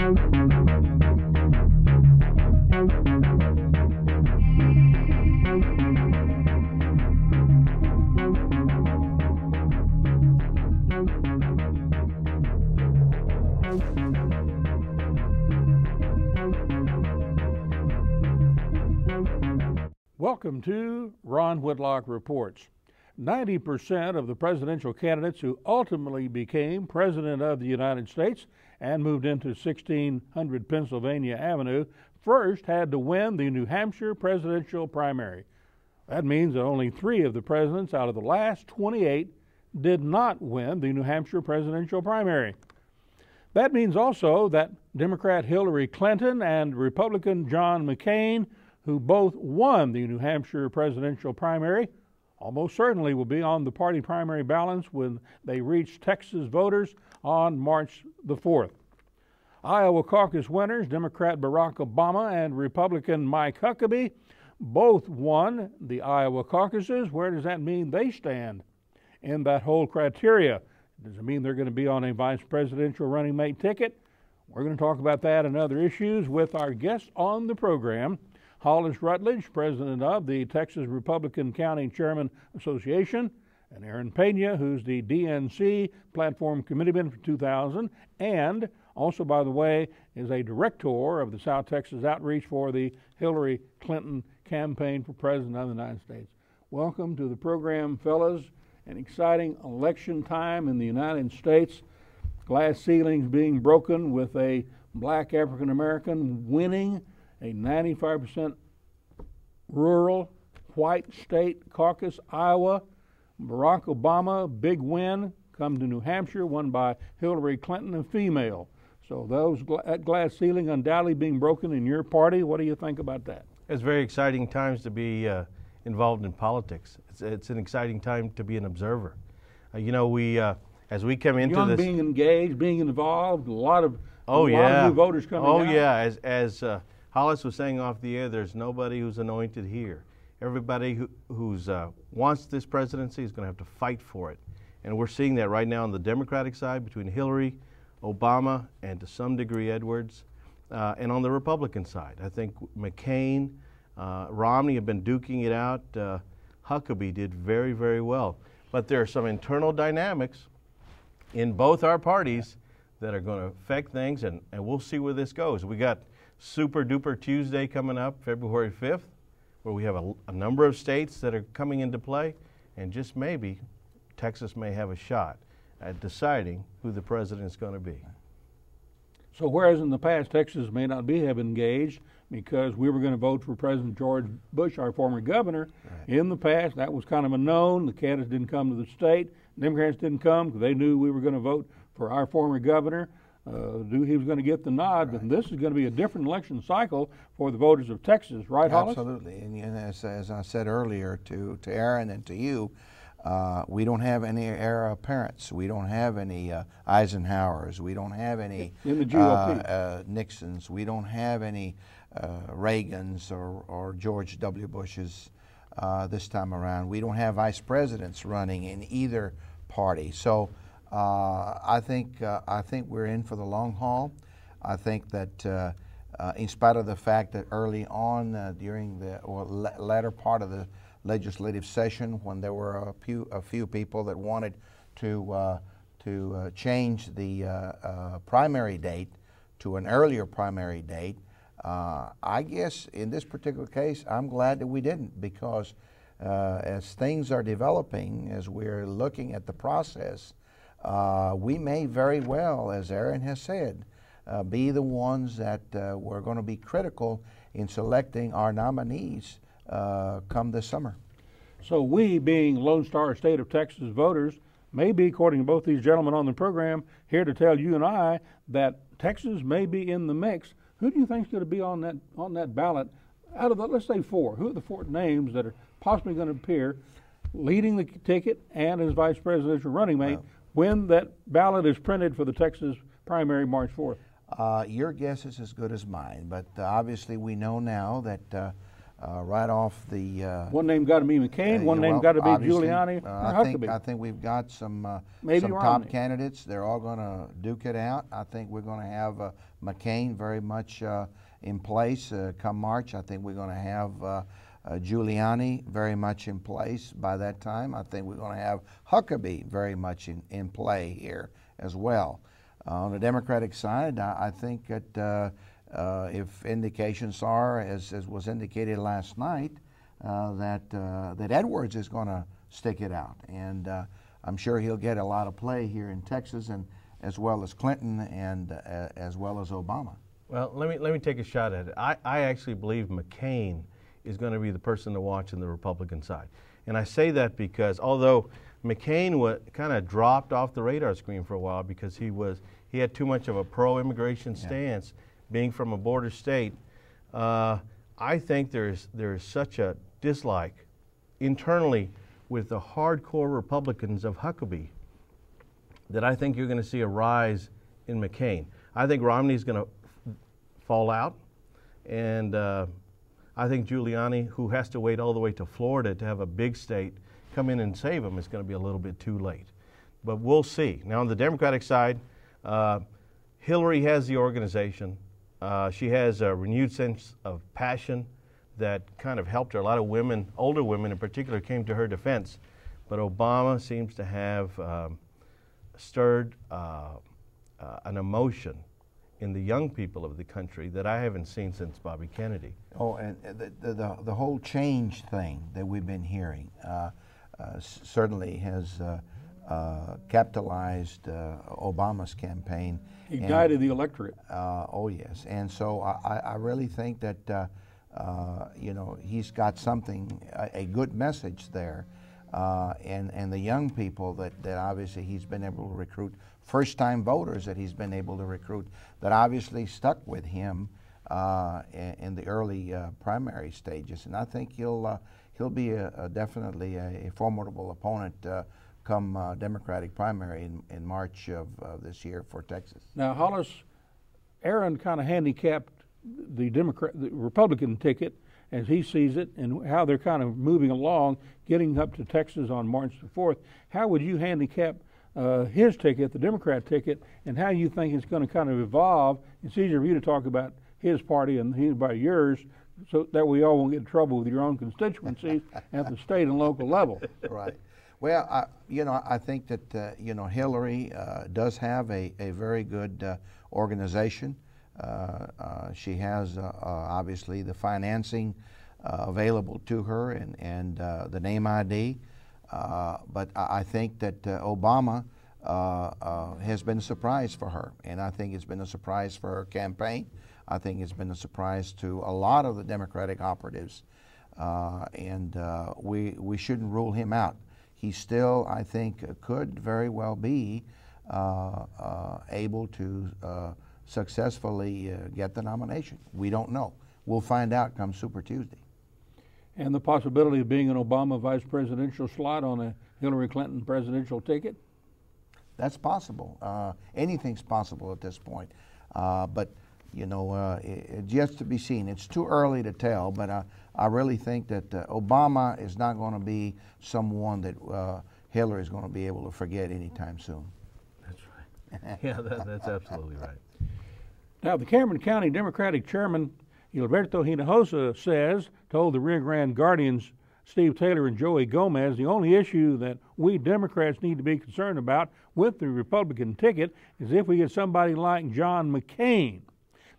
Welcome to Ron Whitlock Reports. 90% of the presidential candidates who ultimately became President of the United States and moved into 1600 Pennsylvania Avenue first had to win the New Hampshire presidential primary. That means that only 3 of the presidents out of the last 28 did not win the New Hampshire presidential primary. That means also that Democrat Hillary Clinton and Republican John McCain, who both won the New Hampshire presidential primary, almost certainly will be on the party primary ballots when they reach Texas voters on March the 4th. Iowa caucus winners, Democrat Barack Obama and Republican Mike Huckabee, both won the Iowa caucuses. Where does that mean they stand in that whole criteria? Does it mean they're going to be on a vice presidential running mate ticket? We're going to talk about that and other issues with our guest on the program, Hollis Rutledge, president of the Texas Republican County Chairmen Association, and Aaron Peña, who's the DNC Platform Committeeman for 2000, and also, by the way, is a director of the South Texas Outreach for the Hillary Clinton campaign for President of the United States. Welcome to the program, fellas. An exciting election time in the United States. Glass ceilings being broken with a black African American winning a 95% rural white state caucus, Iowa. Barack Obama, big win, come to New Hampshire, won by Hillary Clinton, a female. So that glass ceiling undoubtedly being broken in your party. What do you think about that? It's very exciting times to be involved in politics. It's an exciting time to be an observer. As we come into this, being engaged, being involved, a lot of new voters coming out. Oh yeah, as Hollis was saying off the air, there's nobody who's anointed here. Everybody who wants this presidency is going to have to fight for it. And we're seeing that right now on the Democratic side between Hillary, Obama, and to some degree Edwards, and on the Republican side. I think McCain, Romney have been duking it out. Huckabee did very, very well. But there are some internal dynamics in both our parties that are going to affect things, and we'll see where this goes. We got Super Duper Tuesday coming up, February 5th, where we have a number of states that are coming into play, and just maybe Texas may have a shot at deciding who the president is going to be. So whereas in the past Texas may not have engaged because we were going to vote for President George Bush, our former governor, in the past that was kind of a known. The candidates didn't come to the state. Democrats didn't come because they knew we were going to vote for our former governor. He was going to get the nod, but this is going to be a different election cycle for the voters of Texas, right, Hollis? Absolutely, and as I said earlier to Aaron and to you, we don't have any heir apparents. We don't have any Eisenhowers. We don't have any in the GOP. Nixons. We don't have any Reagans or George W. Bushes this time around. We don't have vice presidents running in either party. So I think we're in for the long haul. I think that in spite of the fact that early on during the latter part of the legislative session, when there were a few people that wanted to change the primary date to an earlier primary date, I guess in this particular case, I'm glad that we didn't, because as things are developing, as we're looking at the process, we may very well, as Aaron has said, be the ones that we're going to be critical in selecting our nominees come this summer. So we, being Lone Star State of Texas voters, may be, according to both these gentlemen on the program, here to tell you and I that Texas may be in the mix. Who do you think is going to be on that ballot? Out of the, let's say 4, who are the 4 names that are possibly going to appear leading the ticket and as vice presidential running mate when that ballot is printed for the Texas primary March 4th? Your guess is as good as mine, but obviously we know now that right off the. One name got to be McCain. One name got to be Giuliani or Huckabee. I think we've got some Maybe top candidates. They're all going to duke it out. I think we're going to have McCain very much in place come March. I think we're going to have Giuliani very much in place by that time. I think we're going to have Huckabee very much in play here as well. On the Democratic side, I think that if indications are, as was indicated last night, that Edwards is going to stick it out, and I'm sure he'll get a lot of play here in Texas, and as well as Clinton and as well as Obama. Well, let me take a shot at it. I actually believe McCain is going to be the person to watch on the Republican side, and I say that because although McCain kind of dropped off the radar screen for a while because he had too much of a pro-immigration stance, being from a border state. I think there is such a dislike internally with the hardcore Republicans of Huckabee that I think you're going to see a rise in McCain. I think Romney's going to fall out, and I think Giuliani, who has to wait all the way to Florida to have a big state come in and save him, is going to be a little bit too late. But we'll see. Now on the Democratic side, Hillary has the organization. She has a renewed sense of passion that kind of helped her. A lot of women, older women in particular, came to her defense. But Obama seems to have stirred an emotion in the young people of the country that I haven't seen since Bobby Kennedy. Oh, and the whole change thing that we've been hearing certainly has capitalized Obama's campaign. Ignited the electorate. Oh yes, and so I really think that you know, he's got something, a good message there, and the young people that obviously he's been able to recruit, first-time voters that he's been able to recruit, that obviously stuck with him in the early primary stages, and I think he'll be definitely a formidable opponent come Democratic primary in March of this year for Texas. Now, Hollis, Aaron kind of handicapped the Republican ticket as he sees it, and how they're kind of moving along, getting up to Texas on March the 4th. How would you handicap his ticket, the Democrat ticket, and how you think it's going to kind of evolve? It's easier for you to talk about his party and he about yours, so that we all won't get in trouble with your own constituencies at the state and local level. Right. Well, you know, I think that you know, Hillary does have a very good organization. She has obviously the financing available to her and the name ID. But I think that Obama has been a surprise for her, and I think it's been a surprise for her campaign. I think it's been a surprise to a lot of the Democratic operatives, and we shouldn't rule him out. He still, I think, could very well be able to successfully get the nomination. We don't know. We'll find out come Super Tuesday. And the possibility of being an Obama vice presidential slot on a Hillary Clinton presidential ticket? That's possible. Anything's possible at this point. But, you know, it's yet to be seen. It's too early to tell, but I really think that Obama is not going to be someone that Hillary is going to be able to forget anytime soon. That's right. Yeah, that's absolutely right. Now, the Cameron County Democratic Chairman Gilberto Hinojosa told the Rio Grande Guardian's Steve Taylor and Joey Gomez the only issue that we Democrats need to be concerned about with the Republican ticket is if we get somebody like John McCain.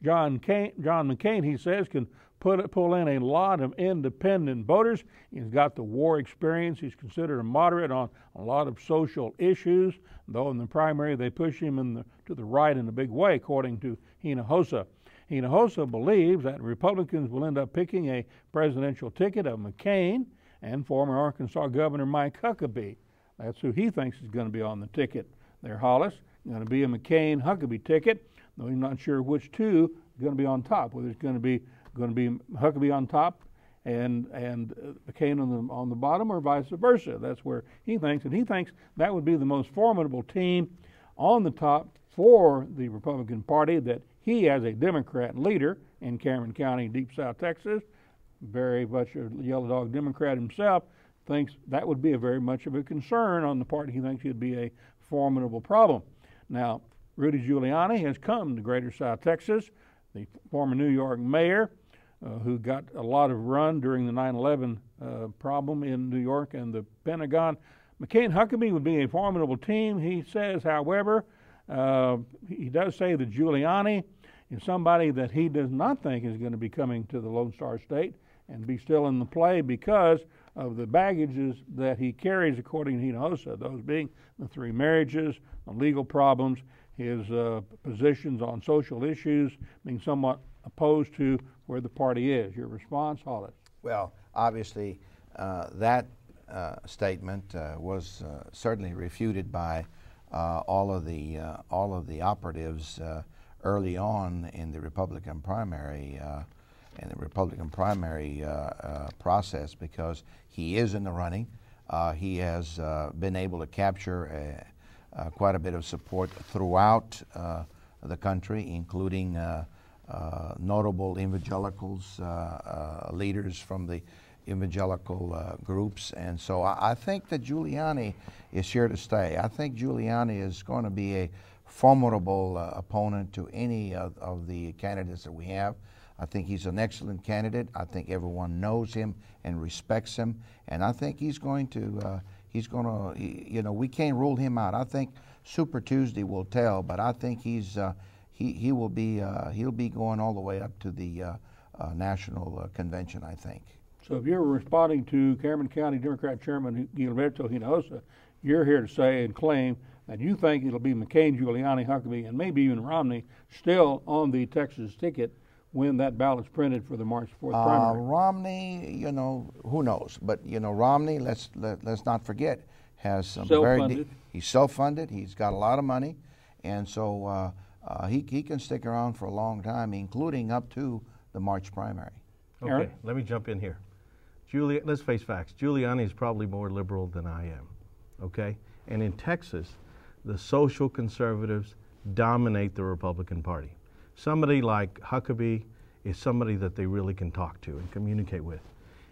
John McCain, he says, can pull in a lot of independent voters. He's got the war experience. He's considered a moderate on a lot of social issues, though in the primary they push him to the right in a big way, according to Hinojosa. Hinojosa believes that Republicans will end up picking a presidential ticket of McCain and former Arkansas Governor Mike Huckabee. That's who he thinks is going to be on the ticket there, Hollis. Going to be a McCain-Huckabee ticket, though he's not sure which two is going to be on top, whether it's going to be Huckabee on top and McCain on the bottom, or vice versa. That's where he thinks, and he thinks that would be the most formidable team on the top for the Republican Party that he, as a Democrat leader in Cameron County, deep South Texas, very much a yellow dog Democrat himself, thinks that would be a very much of a concern on the part. He thinks it'd be a formidable problem. Now, Rudy Giuliani has come to Greater South Texas, the former New York mayor, who got a lot of run during the 9/11 problem in New York and the Pentagon. McCain Huckabee would be a formidable team. He says, however, he does say that Giuliani is somebody that he does not think is going to be coming to the Lone Star State and be still in the play because of the baggages that he carries, according to Hinojosa, those being the 3 marriages, the legal problems, his positions on social issues, being somewhat opposed to where the party is. Your response, Hollis? Well, obviously, that statement was certainly refuted by all of the operatives early on in the Republican primary process, because he is in the running. He has been able to capture quite a bit of support throughout the country, including notable evangelicals, leaders from the evangelical groups. And so I think that Giuliani is here to stay. I think Giuliani is going to be a formidable opponent to any of the candidates that we have. I think he's an excellent candidate. I think everyone knows him and respects him, and I think he's going to, you know, we can't rule him out. I think Super Tuesday will tell, but I think he'll be going all the way up to the national convention, I think. So if you're responding to Cameron County Democrat Chairman Gilberto Hinojosa, you're here to say and claim that you think it'll be McCain, Giuliani, Huckabee, and maybe even Romney still on the Texas ticket when that ballot's printed for the March 4th primary. Romney, you know, who knows? But you know, Romney, let's not forget, has some self-funded. He's self-funded. He's got a lot of money, and so he can stick around for a long time, including up to the March primary. Okay, Aaron? let me jump in here. Let's face facts. Giuliani is probably more liberal than I am. Okay, and in Texas, the social conservatives dominate the Republican Party. Somebody like Huckabee is somebody that they really can talk to and communicate with.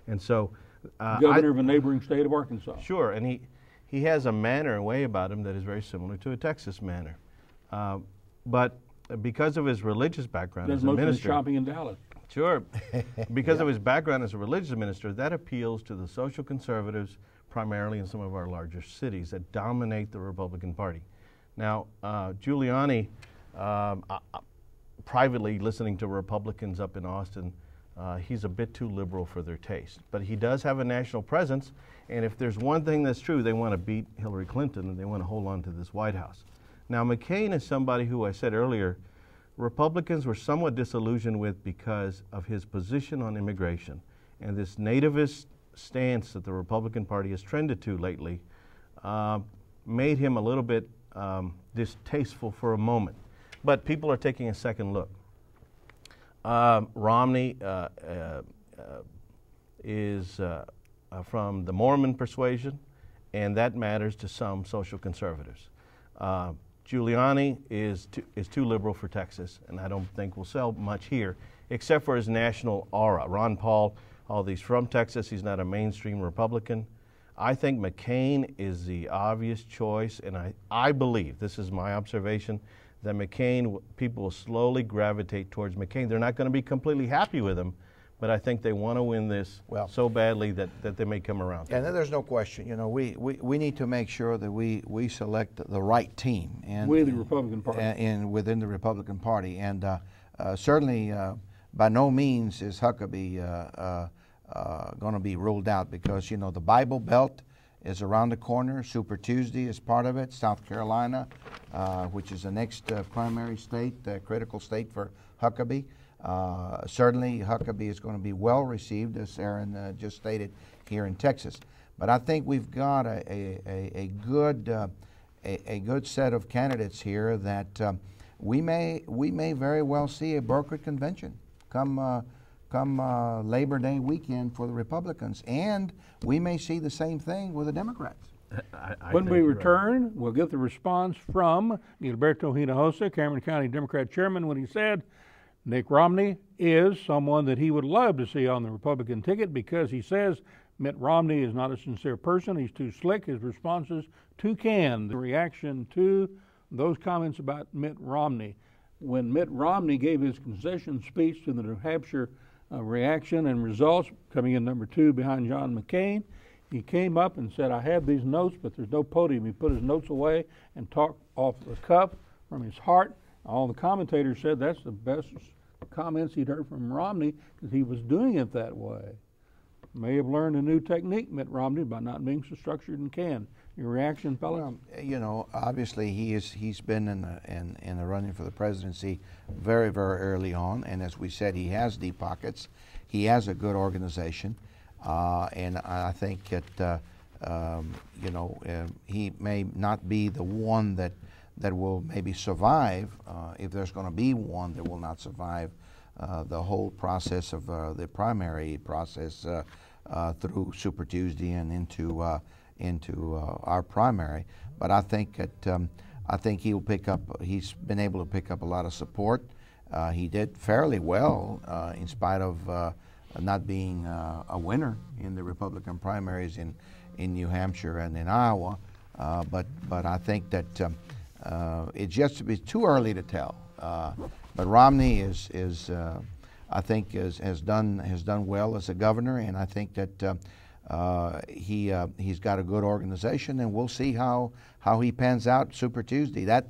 And so governor of a neighboring state of Arkansas. Sure, and he has a manner and way about him that is very similar to a Texas manner. But because of his religious background as a minister, shopping in Dallas. Sure, because of his background as a religious minister, that appeals to the social conservatives primarily in some of our larger cities that dominate the Republican Party. Now, Giuliani, privately listening to Republicans up in Austin, he's a bit too liberal for their taste. But he does have a national presence, and if there's one thing that's true, they want to beat Hillary Clinton and they want to hold on to this White House. Now, McCain is somebody who I said earlier, Republicans were somewhat disillusioned with because of his position on immigration and this nativist stance that the Republican Party has trended to lately made him a little bit distasteful for a moment. But people are taking a second look. Romney is from the Mormon persuasion, and that matters to some social conservatives. Giuliani is too liberal for Texas, and I don't think will sell much here, except for his national aura. Ron Paul, all these from Texas, he's not a mainstream Republican. I think McCain is the obvious choice, and I believe, this is my observation, that McCain, people will slowly gravitate towards McCain. They're not going to be completely happy with him, but I think they want to win this so badly that they may come around. And there's no question. You know, we need to make sure that we select the right team. And with the Republican Party. And within the Republican Party. And certainly, by no means is Huckabee going to be ruled out, because, you know, the Bible Belt is around the corner. Super Tuesday is part of it. South Carolina, which is the next primary state, critical state for Huckabee. Certainly, Huckabee is going to be well received, as Aaron just stated, here in Texas. But I think we've got a good set of candidates here that we may very well see a brokered convention come Labor Day weekend for the Republicans, and we may see the same thing with the Democrats. When we return, we'll get the response from Gilberto Hinojosa, Cameron County Democrat Chairman, when he said Mitt Romney is someone that he would love to see on the Republican ticket because he says Mitt Romney is not a sincere person. He's too slick. His responses too canned. The reaction to those comments about Mitt Romney. When Mitt Romney gave his concession speech to the New Hampshire reaction and results, coming in number 2 behind John McCain, he came up and said, I have these notes, but there's no podium. He put his notes away and talked off the cuff from his heart. All the commentators said that's the best comments he'd heard from Romney because he was doing it that way. May have learned a new technique, Mitt Romney, by not being so structured and canned. Your reaction, fellas? Well, you know, obviously he's been in the running for the presidency very, very early on, and as we said, he has deep pockets. He has a good organization, and I think that you know, he may not be the one that will maybe survive, if there's going to be one that will not survive the whole process of the primary process through Super Tuesday and into our primary. But I think that he'll pick up. He's been able to pick up a lot of support. He did fairly well in spite of not being a winner in the Republican primaries in New Hampshire and in Iowa. But I think that it's just to be too early to tell. But Romney I think has done well as a governor, and I think that he's got a good organization, and we'll see how he pans out Super Tuesday. That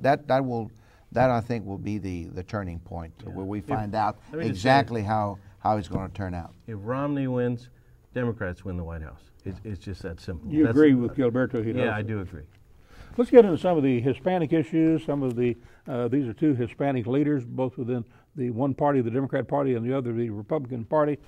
I think will be the turning point, where we find out exactly how he's going to turn out. If Romney wins, Democrats win the White House. It's just that simple. You agree with Gilberto Hinojosa? Yeah, I do agree. Let's get into some of the Hispanic issues. Some of the these are 2 Hispanic leaders, both within the one party, the Democrat Party, and the other, the Republican Party.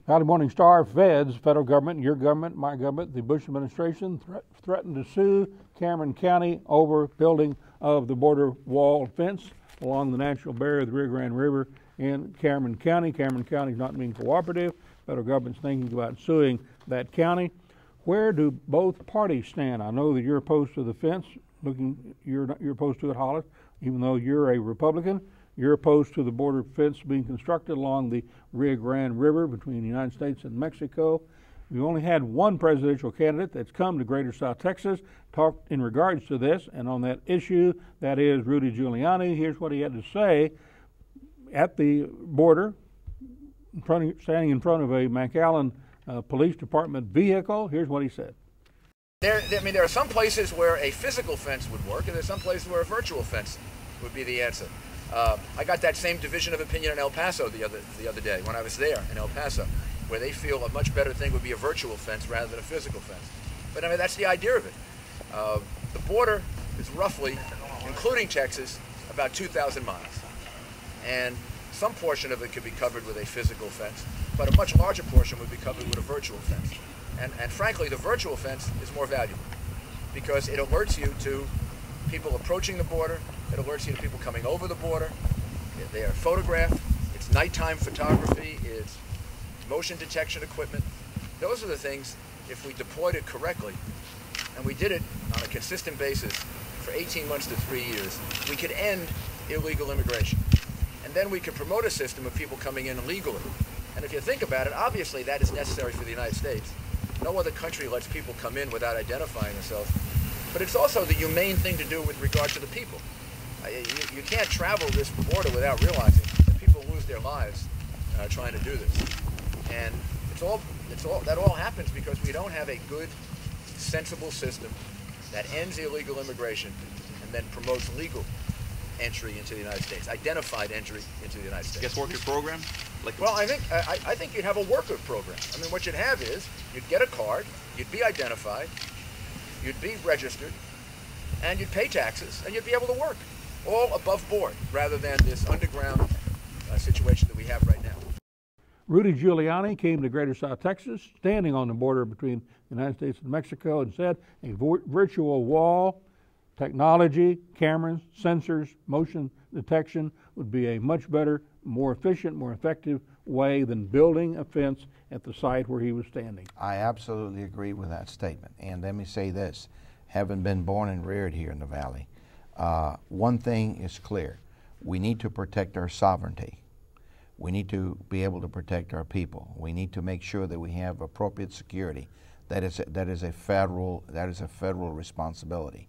Valley Morning Star, feds, federal government, your government, my government, the Bush administration threatened to sue Cameron County over building of the border wall fence along the natural barrier of the Rio Grande River in Cameron County. Cameron County is not being cooperative. Federal government's thinking about suing that county. Where do both parties stand? I know that you're opposed to the fence. You're opposed to it, Hollis, even though you're a Republican. You're opposed to the border fence being constructed along the Rio Grande River between the United States and Mexico. We've only had one presidential candidate that's come to Greater South Texas, talked in regards to this, and on that issue, that is Rudy Giuliani. Here's what he had to say at the border, standing in front of a McAllen Police Department vehicle. Here's what he said. There are some places where a physical fence would work, and there's some places where a virtual fence would be the answer. I got that same division of opinion in El Paso the other day when I was there in El Paso, where they feel a much better thing would be a virtual fence rather than a physical fence. But I mean, that's the idea of it. The border is roughly, including Texas, about 2,000 miles. And some portion of it could be covered with a physical fence, but a much larger portion would be covered with a virtual fence. And frankly, the virtual fence is more valuable because it alerts you to people approaching the border. It alerts you to people coming over the border. They are photographed. It's nighttime photography. It's motion detection equipment. Those are the things, if we deployed it correctly, and we did it on a consistent basis for 18 months to 3 years, we could end illegal immigration. And then we could promote a system of people coming in illegally. And if you think about it, obviously that is necessary for the United States. No other country lets people come in without identifying themselves. But it's also the humane thing to do with regard to the people. You can't travel this border without realizing that people lose their lives trying to do this. And that all happens because we don't have a good, sensible system that ends illegal immigration and then promotes legal entry into the United States, identified entry into the United States. Guest worker program? Well, I think you'd have a worker program. I mean, what you'd have is you'd get a card, you'd be identified, you'd be registered, and you'd pay taxes, and you'd be able to work, all above board, rather than this underground situation that we have right now. Rudy Giuliani came to Greater South Texas, standing on the border between the United States and Mexico, and said a virtual wall, technology, cameras, sensors, motion detection would be a much better, more efficient, more effective way than building a fence at the site where he was standing. I absolutely agree with that statement. And let me say this, having been born and reared here in the Valley, one thing is clear. We need to protect our sovereignty. We need to protect our sovereignty. And we need to protect our sovereignty. We need to be able to protect our people. We need to make sure that we have appropriate security. That is a federal responsibility.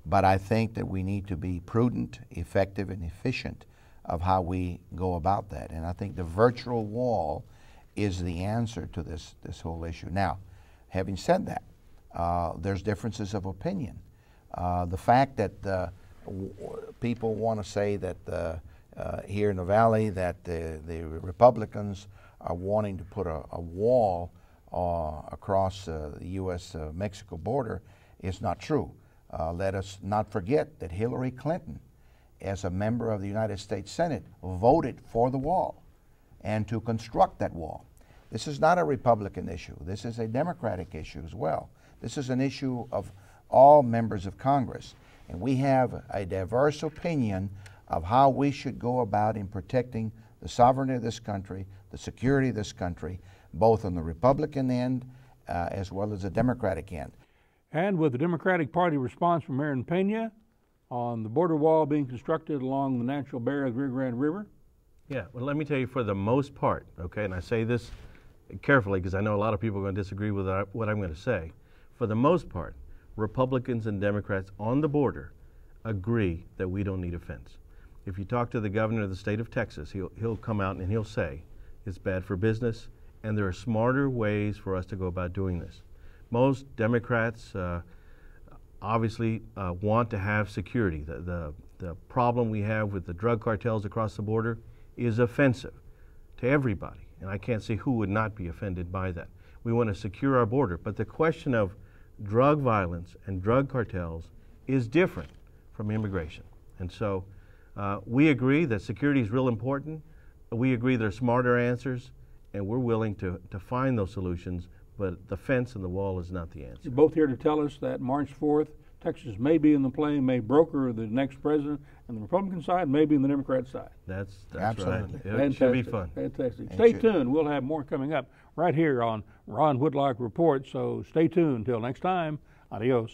But I think that we need to be prudent, effective, and efficient of how we go about that. And I think the virtual wall is the answer to this whole issue. Now, having said that, there's differences of opinion. The fact that people want to say that here in the Valley that the Republicans are wanting to put a wall across the U.S.-Mexico border is not true. Let us not forget that Hillary Clinton, as a member of the United States Senate, voted for the wall and to construct that wall. This is not a Republican issue. This is a Democratic issue as well. This is an issue of all members of Congress. And we have a diverse opinion of how we should go about in protecting the sovereignty of this country, the security of this country, both on the Republican end as well as the Democratic end. And with the Democratic Party response from Mayor Peña on the border wall being constructed along the natural barrier of the Rio Grande River? Yeah, well, let me tell you, for the most part, okay, and I say this carefully because I know a lot of people are going to disagree with what I'm going to say. For the most part, Republicans and Democrats on the border agree that we don't need a fence. If you talk to the governor of the state of Texas, he'll come out and he'll say it's bad for business and there are smarter ways for us to go about doing this. Most Democrats obviously want to have security. The problem we have with the drug cartels across the border is offensive to everybody, and I can't see who would not be offended by that. We want to secure our border, but the question of drug violence and drug cartels is different from immigration. And so we agree that security is real important. We agree there are smarter answers, and we're willing to find those solutions, but the fence and the wall is not the answer. You're both here to tell us that March 4th, Texas may be in the play, may broker the next president, and the Republican side may be in the Democrat side. That's Absolutely. right. It should be fun. Fantastic. Stay tuned. We'll have more coming up right here on Ron Whitlock Report, so stay tuned. Until next time, adios.